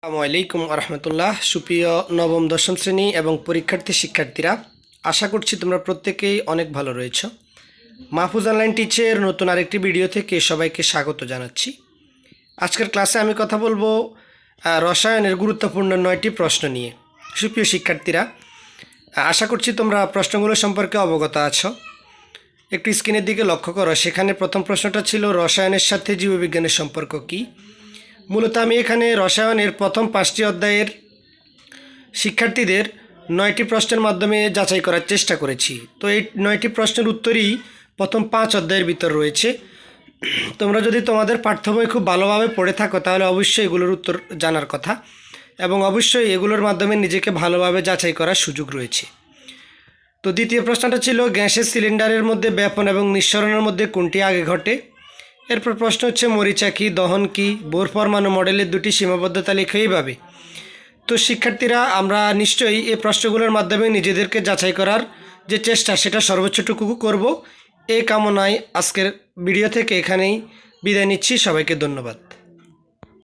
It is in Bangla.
আসসালামু আলাইকুম রহমতুল্লাহ। সুপ্রিয় নবম দশম শ্রেণী এবং শিক্ষার্থীরা, আশা করছি তোমরা প্রত্যেকেই অনেক ভালো রয়েছ। মাহফুজ অনলাইন টিচের নতুন আরেকটি ভিডিও থেকে সবাইকে স্বাগত জানাচ্ছি। আজকের ক্লাসে আমি কথা বলবো রসায়নের গুরুত্বপূর্ণ 9টি প্রশ্ন নিয়ে। সুপ্রিয় শিক্ষার্থীরা, আশা করছি তোমরা প্রশ্নগুলো সম্পর্কে অবগত আছো। একটু স্ক্রিনের দিকে লক্ষ্য করো, সেখানে প্রথম প্রশ্নটা ছিল রসায়নের সাথে জীববিজ্ঞানের সম্পর্ক কী। মূলত আমি এখানে রসায়নের প্রথম 5টি অধ্যায়ের শিক্ষার্থীদের 9টি প্রশ্নের মাধ্যমে যাচাই করার চেষ্টা করেছি। তো এই 9টি প্রশ্নের উত্তরই প্রথম 5 অধ্যায়ের ভিতর রয়েছে। তোমরা যদি তোমাদের পাঠ্য বই খুব ভালোভাবে পড়ে থাকো তাহলে অবশ্যই এগুলোর উত্তর জানার কথা, এবং অবশ্যই এগুলোর মাধ্যমে নিজেকে ভালোভাবে যাচাই করার সুযোগ রয়েছে। তো দ্বিতীয় প্রশ্নটা ছিল গ্যাসের সিলিন্ডারের মধ্যে ব্যাপন এবং নিঃসরণের মধ্যে কোনটি আগে ঘটে। এরপর প্রশ্ন হচ্ছে মরিচা কী, দহন কী, বোর পরমাণু মডেলের দুটি সীমাবদ্ধতা লেখো এইভাবে। তো শিক্ষার্থীরা, আমরা নিশ্চয়ই এই প্রশ্নগুলোর মাধ্যমে নিজেদেরকে যাচাই করার যে চেষ্টা সেটা সর্বোচ্চটুকু করব। এই কামনায় আজকের ভিডিও থেকে এখানেই বিদায় নিচ্ছি। সবাইকে ধন্যবাদ।